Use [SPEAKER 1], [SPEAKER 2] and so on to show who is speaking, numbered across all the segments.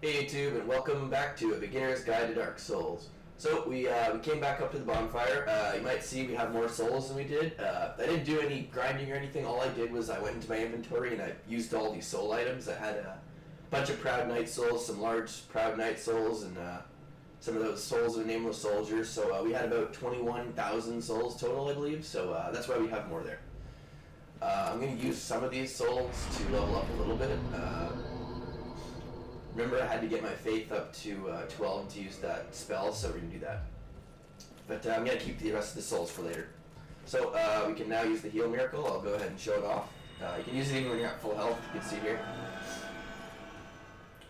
[SPEAKER 1] Hey YouTube, and welcome back to A Beginner's Guide to Dark Souls. So we came back up to the bonfire. You might see we have more souls than we did. I didn't do any grinding or anything. All I did was I went into my inventory and I used all these soul items. I had a bunch of Proud Knight souls, some large Proud Knight souls, and some of those souls of Nameless Soldiers. So we had about 21,000 souls total, I believe. So that's why we have more there. I'm going to use some of these souls to level up a little bit. Remember, I had to get my faith up to 12 to use that spell, so we're going to do that. But I'm going to keep the rest of the souls for later. So we can now use the heal miracle. I'll go ahead and show it off. You can use it even when you're at full health, you can see here.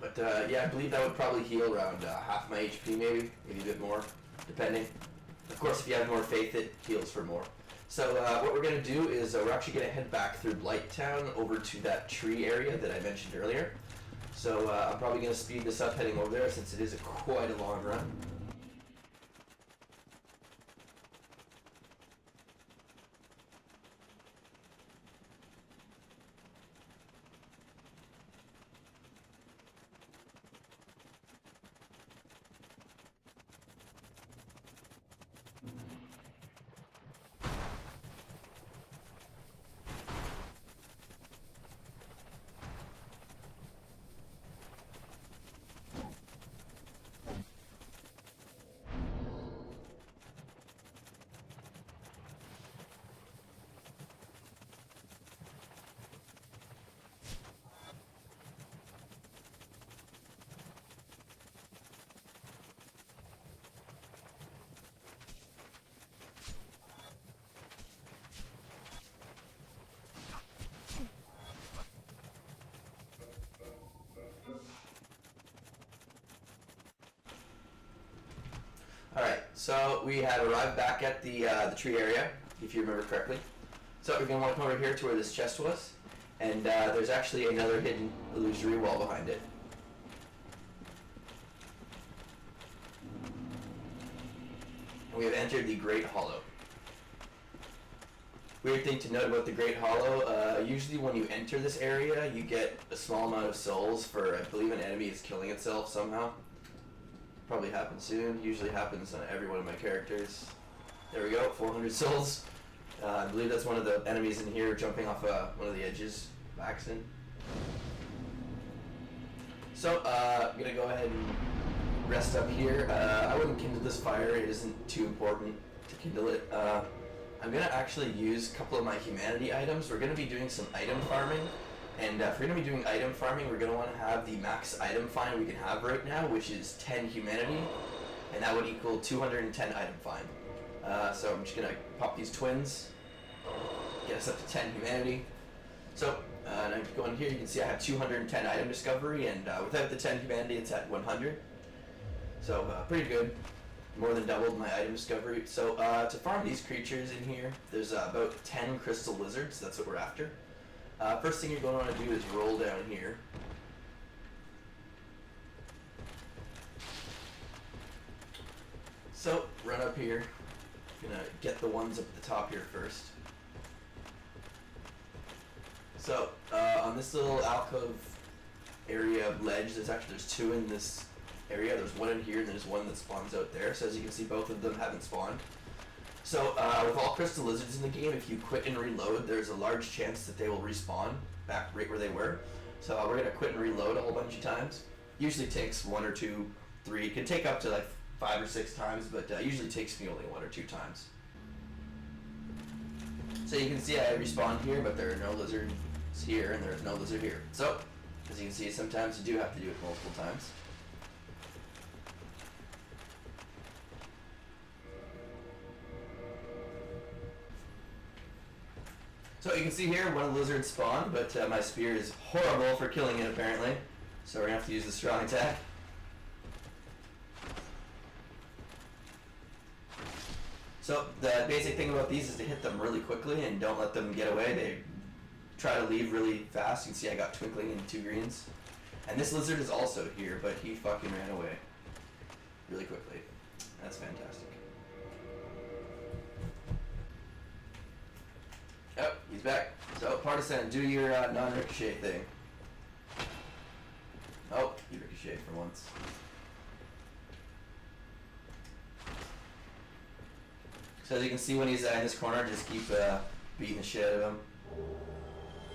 [SPEAKER 1] But yeah, I believe that would probably heal around half my HP, maybe a bit more, depending. Of course, if you have more faith, it heals for more. So what we're going to do is we're actually going to head back through Blighttown over to that tree area that I mentioned earlier. So I'm probably going to speed this up heading over there since it is quite a long run. Alright, so we have arrived back at the tree area, if you remember correctly. So we're going to want to come over here to where this chest was, and there's actually another hidden illusory wall behind it. And we have entered the Great Hollow. Weird thing to note about the Great Hollow, usually when you enter this area, you get a small amount of souls for, I believe, an enemy is killing itself somehow. Probably happen soon. Usually happens on every one of my characters. There we go, 400 souls. I believe that's one of the enemies in here jumping off one of the edges by accident. So I'm gonna go ahead and rest up here. I wouldn't kindle this fire. It isn't too important to kindle it. I'm gonna actually use a couple of my humanity items. We're gonna be doing some item farming. And if we're going to be doing item farming, we're going to want to have the max item find we can have right now, which is 10 humanity, and that would equal 210 item find. So I'm just going to pop these twins, get us up to 10 humanity. So and I'm going here, you can see I have 210 item discovery, and without the 10 humanity, it's at 100. So pretty good, more than doubled my item discovery. So to farm these creatures in here, there's about 10 crystal lizards, that's what we're after. First thing you're going to want to do is roll down here. So, run up here. Gonna get the ones up at the top here first. So, on this little alcove area ledge, there's two in this area. There's one in here and there's one that spawns out there. So as you can see, both of them haven't spawned. So, with all crystal lizards in the game, if you quit and reload, there's a large chance that they will respawn back right where they were. So we're going to quit and reload a whole bunch of times. Usually takes 1 or 2, 3. It can take up to like 5 or 6 times, but usually takes me only 1 or 2 times. So you can see I respawned here, but there are no lizards here, and there's no lizard here. So, as you can see, sometimes you do have to do it multiple times. So you can see here, one of the lizards spawned, but my spear is horrible for killing it apparently. So we're going to have to use the strong attack. So the basic thing about these is to hit them really quickly and don't let them get away. They try to leave really fast. You can see I got twinkling and 2 greens. And this lizard is also here, but he fucking ran away really quickly. That's fantastic. Oh, he's back. So, Partisan, do your non-ricochet thing. Oh, he ricocheted. ricochet for once. So as you can see, when he's in this corner, just keep beating the shit out of him.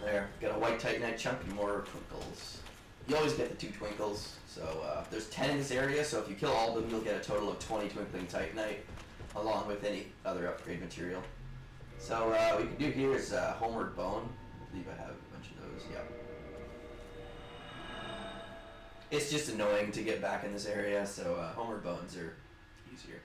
[SPEAKER 1] There, got a white Titanite chunk and more twinkles. You always get the 2 twinkles. So there's 10 in this area, so if you kill all of them, you'll get a total of 20 twinkling Titanite, along with any other upgrade material. So what you can do here is Homeward Bone. I believe I have a bunch of those, yeah. It's just annoying to get back in this area, so Homeward Bones are easier.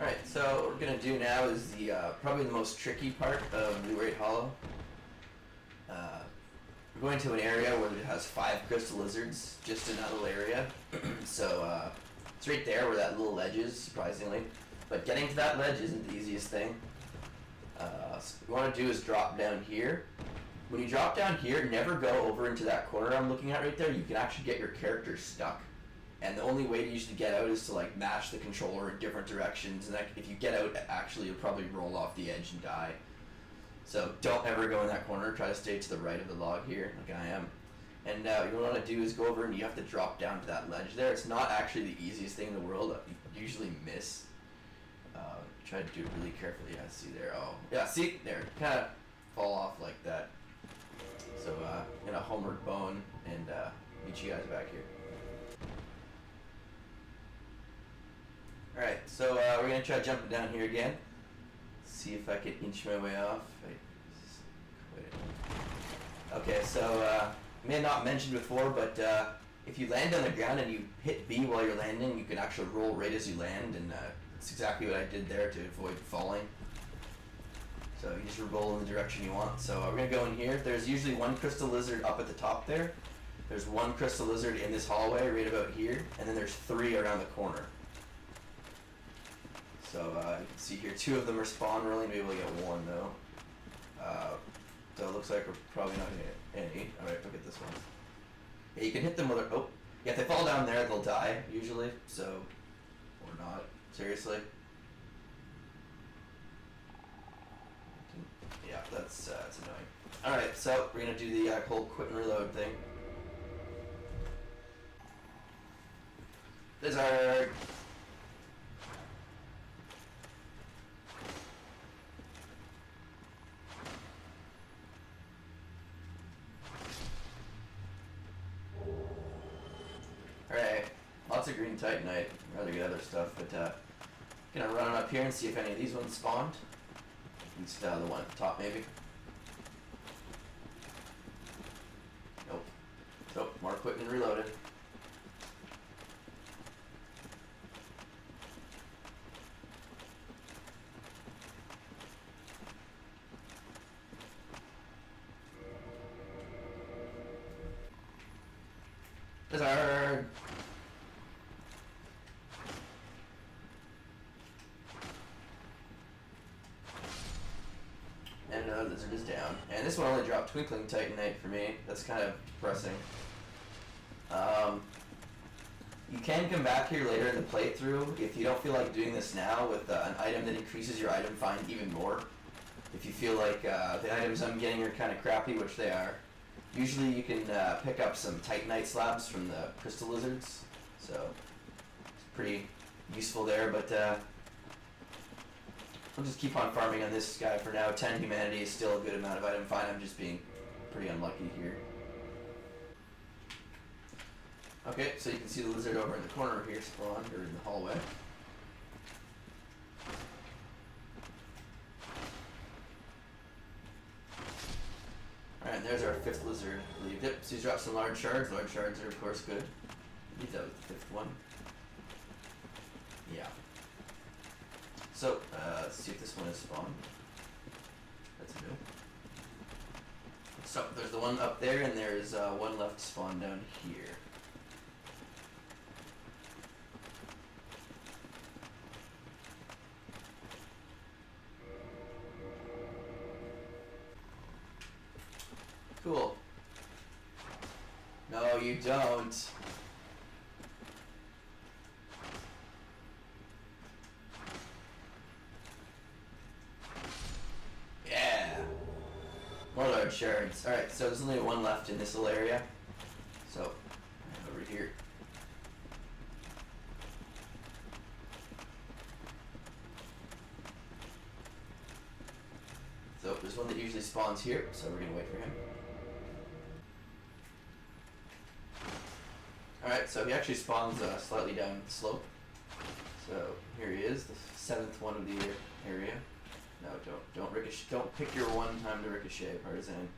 [SPEAKER 1] Alright, so what we're going to do now is the probably the most tricky part of Blue Raid Hollow. We're going to an area where it has 5 crystal lizards, just in that little area. So it's right there where that little ledge is, surprisingly. But getting to that ledge isn't the easiest thing. So what you want to do is drop down here. When you drop down here, never go over into that corner I'm looking at right there. You can actually get your character stuck. And the only way to usually get out is to like mash the controller in different directions, and if you get out, actually you'll probably roll off the edge and die. So don't ever go in that corner. Try to stay to the right of the log here, like I am. And what you want to do is go over and you have to drop down to that ledge there. It's not actually the easiest thing in the world. You usually miss. Try to do it really carefully. Yeah, see there. Oh, yeah, see there. Kind of fall off like that. So in a Homeward Bone and meet you guys back here. Alright, so we're going to try jumping down here again. See if I can inch my way off. Okay, so I may have not mentioned before, but if you land on the ground and you hit B while you're landing, you can actually roll right as you land, and that's exactly what I did there to avoid falling. So you just roll in the direction you want. So we're going to go in here. There's usually 1 crystal lizard up at the top there. There's 1 crystal lizard in this hallway right about here, and then there's 3 around the corner. So you can see here 2 of them are spawn. We're only going to be able to get 1 though. So it looks like we're probably not going to get any. Alright, look at this one. Yeah, you can hit them with a... Oh, yeah, if they fall down there, they'll die, usually. So, or not. Seriously. Yeah, that's annoying. Alright, so we're going to do the whole quit and reload thing. There's our... Alright, lots of green Titanite. I'd rather get other stuff, but gonna run up here and see if any of these ones spawned. At least the one at the top, maybe. Nope. So, more equipment and reloaded. Lizard! And another lizard is down. And this one only dropped Twinkling Titanite for me. That's kind of depressing. You can come back here later in the playthrough if you don't feel like doing this now with an item that increases your item find even more. If you feel like the items I'm getting are kind of crappy, which they are. Usually you can pick up some Titanite slabs from the crystal lizards, so it's pretty useful there, but I'll just keep on farming on this guy for now. 10 humanity is still a good amount of item find. I'm just being pretty unlucky here. Okay, so you can see the lizard over in the corner here spawned, or in the hallway. Alright, there's our 5th lizard. Yep, so he's dropped some large shards. Large shards are of course good. I believe that was the 5th one. Yeah. So, let's see if this one is spawned. That's new. So, there's the one up there, and there's one left spawned down here. Cool. No, you don't. Yeah. More large shards. Alright, so there's only one left in this little area. So, over here. So, there's one that usually spawns here, so we're gonna wait for him. Alright, so he actually spawns slightly down the slope. So, here he is, the 7th one of the area. No, don't ricochet. Don't pick your one time to ricochet, partisan.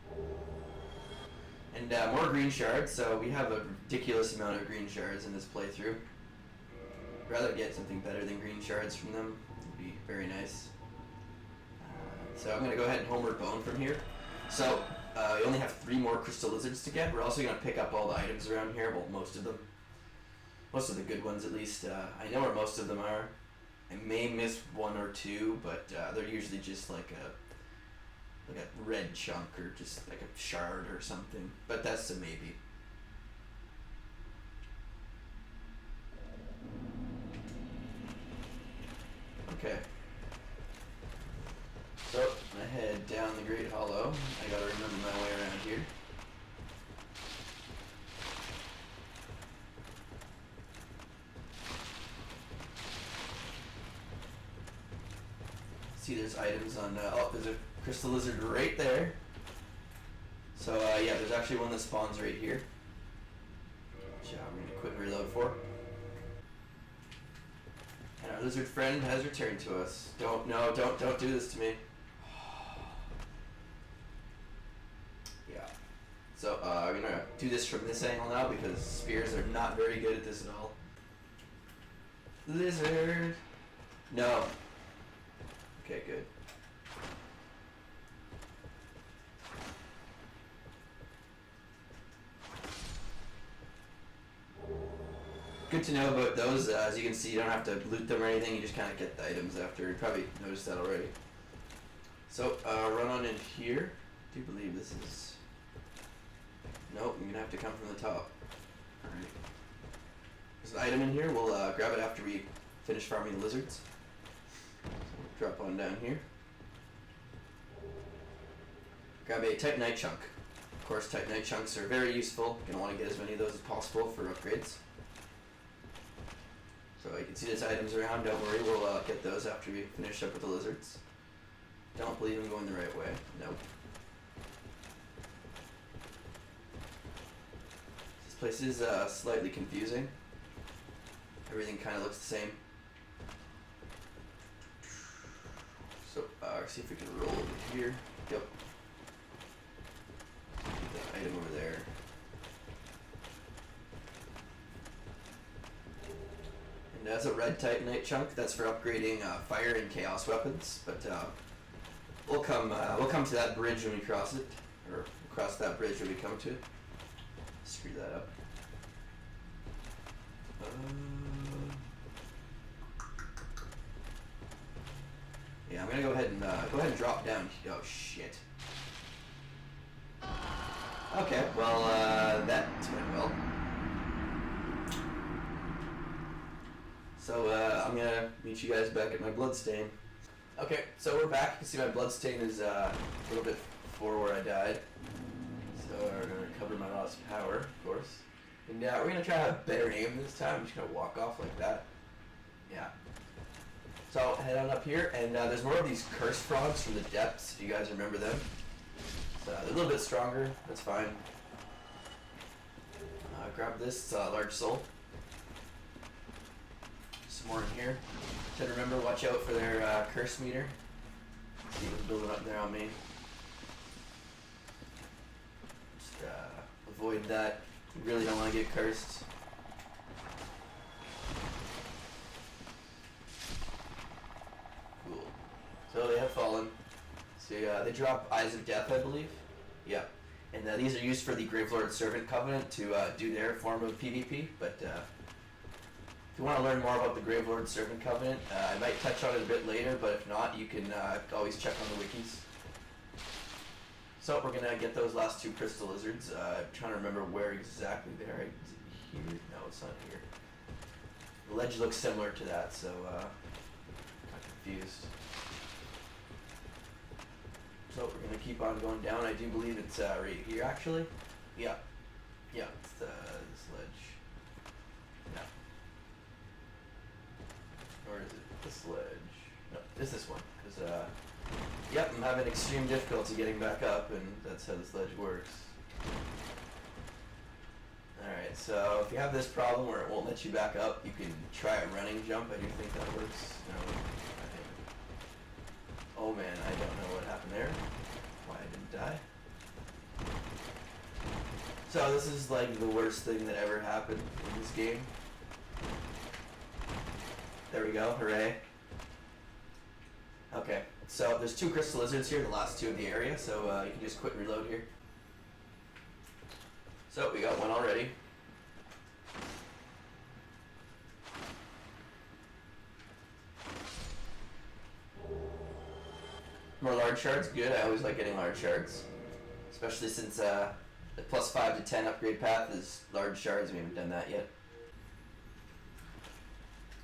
[SPEAKER 1] And more green shards. So we have a ridiculous amount of green shards in this playthrough. I'd rather get something better than green shards from them. It'd be very nice. So I'm gonna go ahead and homeward bone from here. So we only have 3 more crystal lizards to get. We're also gonna pick up all the items around here. Well, most of them. Most of the good ones, at least. I know where most of them are. I may miss 1 or 2, but they're usually just like a red chunk or just like a shard or something. But that's a maybe. Okay. So I head down the Great Hollow. I gotta remember my way around here. See, there's items on. Oh, there's a crystal lizard right there. So yeah, there's actually one that spawns right here, which I'm gonna quit and reload for. And our lizard friend has returned to us. Don't do this to me. Yeah. So I'm gonna do this from this angle now because spears are not very good at this at all. Lizard. No. Okay, good. Good to know about those. As you can see, you don't have to loot them or anything. You just kind of get the items after. You probably noticed that already. So, run on in here. I do believe this is... Nope, you're going to have to come from the top. Alright. There's an item in here. We'll grab it after we finish farming the lizards. Drop on down here. Grab a Titanite chunk. Of course, Titanite chunks are very useful. You're going to want to get as many of those as possible for upgrades. So you can see there's items around. Don't worry, we'll get those after we finish up with the lizards. Don't believe I'm going the right way. Nope. This place is slightly confusing. Everything kind of looks the same. So, see if we can roll over here. Yep. That item over there. And that's a red Titanite chunk. That's for upgrading fire and chaos weapons. But we'll come to that bridge when we cross it, or cross that bridge when we come to it. Screw that up. Yeah, I'm gonna go ahead and drop down. Oh shit. Okay, well that went well. So I'm gonna meet you guys back at my bloodstain. Okay, so we're back. You can see my bloodstain is a little bit before where I died. So we're gonna recover my lost power, of course. And we're gonna try to have better aim this time. I'm just gonna walk off like that. Yeah. So head on up here, and there's more of these cursed frogs from the depths, if you guys remember them. So they're a little bit stronger, that's fine. Grab this large soul. Some more in here. Try to remember, watch out for their curse meter. See what's building up there on me. Just avoid that. You really don't want to get cursed. Cool. So they have fallen. So they drop Eyes of Death, I believe. Yeah. And these are used for the Gravelord Servant Covenant to do their form of PvP. But if you want to learn more about the Gravelord Servant Covenant, I might touch on it a bit later. But if not, you can always check on the wikis. So we're gonna get those last two crystal lizards. Trying to remember where exactly they are. Is it here? No, it's not here. The ledge looks similar to that, so I'm confused. So we're gonna keep on going down. I do believe it's right here, actually. Yeah, yeah, it's this ledge. No, or is it this ledge? No, it's this one. Cause yep, I'm having extreme difficulty getting back up, and that's how this ledge works. Alright, so if you have this problem where it won't let you back up, you can try a running jump. I do think that works. No, oh man, I don't know what happened there. Why I didn't die. So this is like the worst thing that ever happened in this game. There we go, hooray. Okay, so there's two crystal lizards here, the last two in the area, so you can just quit reload here. So we got one already. More large shards, good. I always like getting large shards. Especially since the plus 5 to 10 upgrade path is large shards. We haven't done that yet.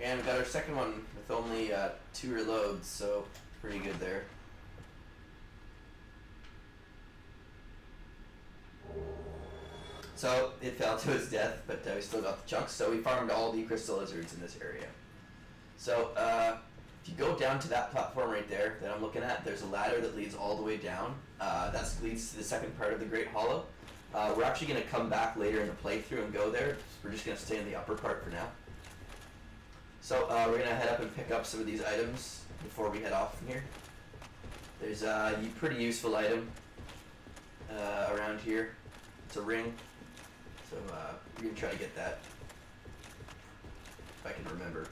[SPEAKER 1] And we got our second one with only 2 reloads, so pretty good there. So it fell to its death, but we still got the chunks. So we farmed all the crystal lizards in this area. So if you go down to that platform right there that I'm looking at, there's a ladder that leads all the way down. That leads to the second part of the Great Hollow. We're actually going to come back later in the playthrough and go there. We're just going to stay in the upper part for now. So we're going to head up and pick up some of these items before we head off from here. There's a pretty useful item around here. It's a ring. So we're going to try to get that, if I can remember.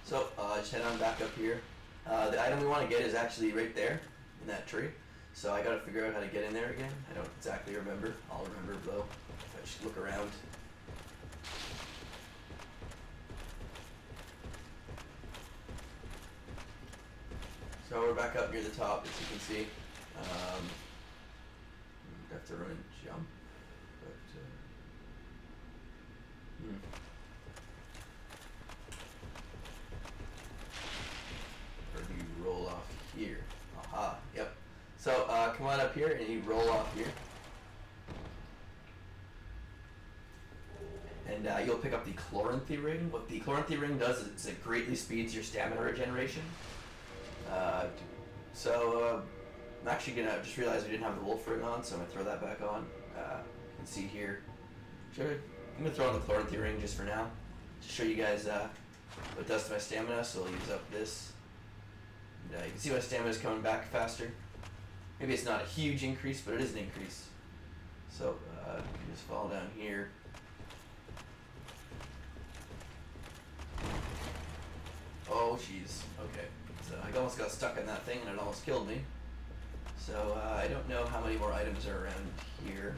[SPEAKER 1] So just head on back up here. The item we want to get is actually right there in that tree. So I got to figure out how to get in there again. I don't exactly remember. I'll remember though if I just look around. So we're back up near the top, as you can see. I have to run and jump. But, Or do you roll off here? Aha, yep. So come on up here and you roll off here. And you'll pick up the Chloranthy ring. What the Chloranthy ring does is it greatly speeds your stamina regeneration. I'm actually gonna just realize we didn't have the wolf ring on, so I'm gonna throw that back on. You can see here. I'm gonna throw on the Chloranthy ring just for now, to show you guys what it does to my stamina. So I'll use up this. And, you can see my stamina is coming back faster. Maybe it's not a huge increase, but it is an increase. So you can just fall down here. Oh jeez. Okay. So I almost got stuck in that thing and it almost killed me. So I don't know how many more items are around here.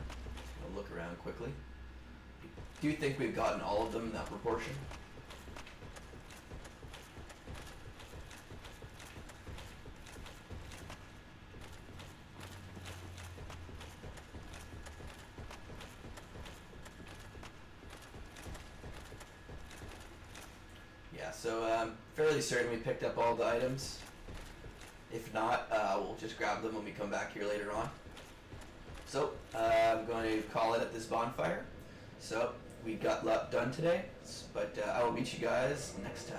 [SPEAKER 1] I'll look around quickly. Do you think we've gotten all of them in that proportion? Yeah, so I'm fairly certain we picked up all the items. If not, we'll just grab them when we come back here later on. So I'm going to call it at this bonfire. So we got a lot done today, but I will meet you guys next time.